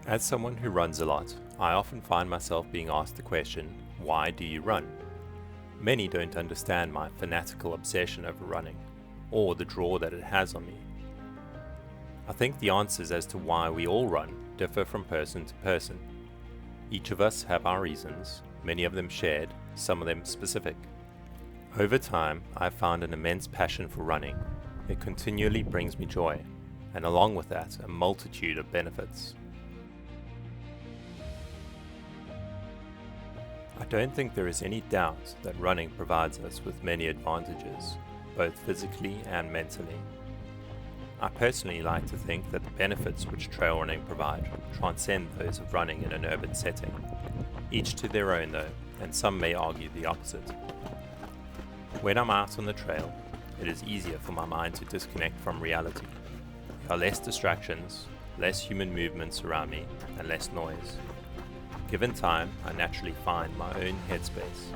As someone who runs a lot, I often find myself being asked the question, why do you run? Many don't understand my fanatical obsession over running, or the draw that it has on me. I think the answers as to why we all run differ from person to person. Each of us have our reasons, many of them shared, some of them specific. Over time, I've found an immense passion for running. It continually brings me joy, and along with that, a multitude of benefits. I don't think there is any doubt that running provides us with many advantages, both physically and mentally. I personally like to think that the benefits which trail running provide transcend those of running in an urban setting, each to their own though, and some may argue the opposite. When I'm out on the trail, it is easier for my mind to disconnect from reality. There are less distractions, less human movements around me, and less noise. Given time, I naturally find my own headspace.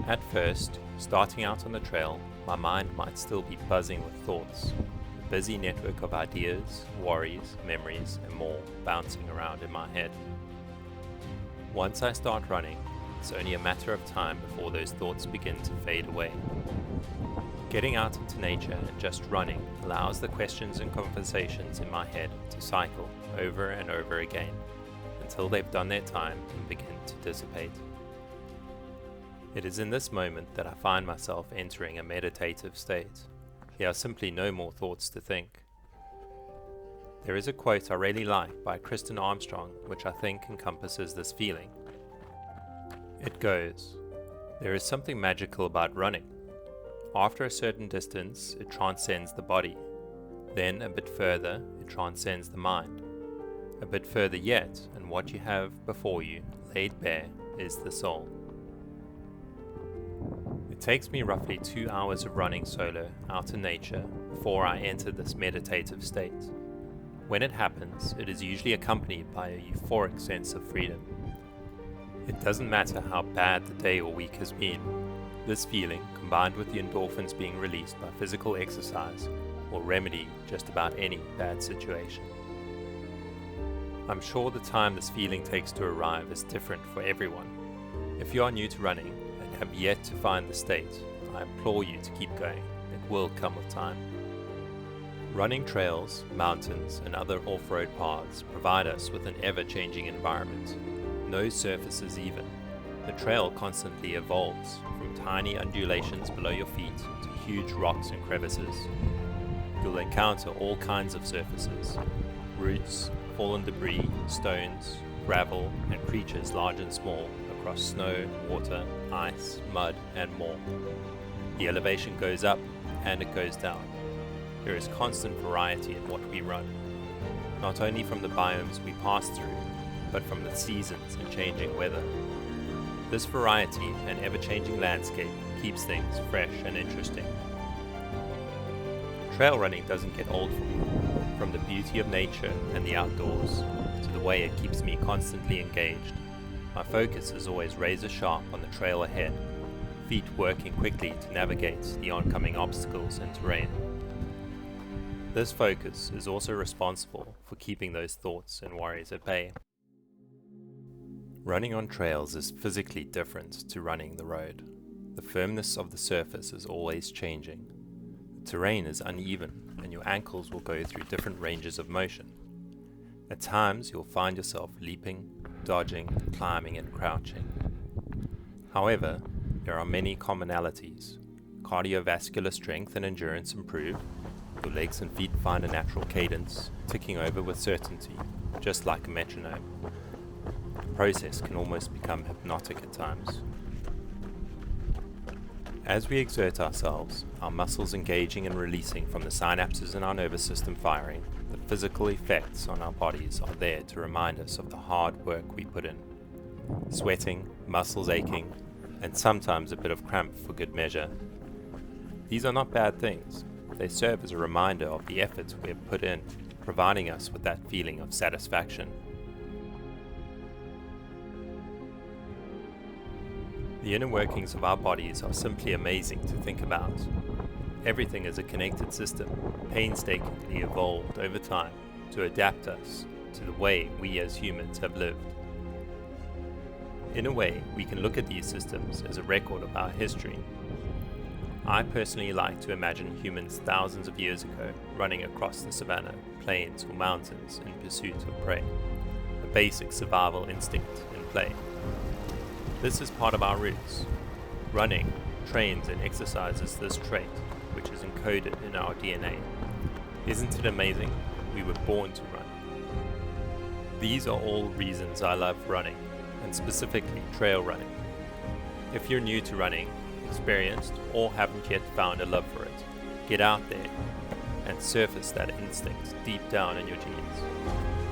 At first, starting out on the trail, my mind might still be buzzing with thoughts, a busy network of ideas, worries, memories, and more bouncing around in my head. Once I start running, it's only a matter of time before those thoughts begin to fade away. Getting out into nature and just running allows the questions and conversations in my head to cycle over and over again until they've done their time and begin to dissipate. It is in this moment that I find myself entering a meditative state. There are simply no more thoughts to think. There is a quote I really like by Kristin Armstrong which I think encompasses this feeling. It goes, "There is something magical about running. After a certain distance, it transcends the body. Then a bit further, it transcends the mind. A bit further yet, and what you have before you, laid bare, is the soul." It takes me roughly 2 hours of running solo out in nature before I enter this meditative state. When it happens, it is usually accompanied by a euphoric sense of freedom. It doesn't matter how bad the day or week has been. This feeling, combined with the endorphins being released by physical exercise, will remedy just about any bad situation. I'm sure the time this feeling takes to arrive is different for everyone. If you are new to running and have yet to find the state, I implore you to keep going. It will come with time. Running trails, mountains, and other off-road paths provide us with an ever-changing environment. No surfaces even. The trail constantly evolves, from tiny undulations below your feet to huge rocks and crevices. You'll encounter all kinds of surfaces: roots, fallen debris, stones, gravel, and creatures large and small across snow, water, ice, mud, and more. The elevation goes up and it goes down. There is constant variety in what we run, not only from the biomes we pass through, but from the seasons and changing weather. This variety and ever-changing landscape keeps things fresh and interesting. Trail running doesn't get old for me, from the beauty of nature and the outdoors to the way it keeps me constantly engaged. My focus is always razor sharp on the trail ahead, feet working quickly to navigate the oncoming obstacles and terrain. This focus is also responsible for keeping those thoughts and worries at bay. Running on trails is physically different to running the road. The firmness of the surface is always changing. The terrain is uneven, and your ankles will go through different ranges of motion. At times, you'll find yourself leaping, dodging, climbing, and crouching. However, there are many commonalities. Cardiovascular strength and endurance improve. Your legs and feet find a natural cadence, ticking over with certainty, just like a metronome. The process can almost become hypnotic at times. As we exert ourselves, our muscles engaging and releasing from the synapses in our nervous system firing, the physical effects on our bodies are there to remind us of the hard work we put in. Sweating, muscles aching, and sometimes a bit of cramp for good measure. These are not bad things. They serve as a reminder of the effort we have put in, providing us with that feeling of satisfaction. The inner workings of our bodies are simply amazing to think about. Everything is a connected system, painstakingly evolved over time to adapt us to the way we as humans have lived. In a way, we can look at these systems as a record of our history. I personally like to imagine humans thousands of years ago running across the savannah, plains or mountains in pursuit of prey, a basic survival instinct in play. This is part of our roots. Running trains and exercises this trait, which is encoded in our DNA. Isn't it amazing? We were born to run. These are all reasons I love running, and specifically trail running. If you're new to running, experienced, or haven't yet found a love for it, get out there and surface that instinct deep down in your genes.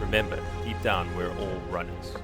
Remember, deep down we're all runners.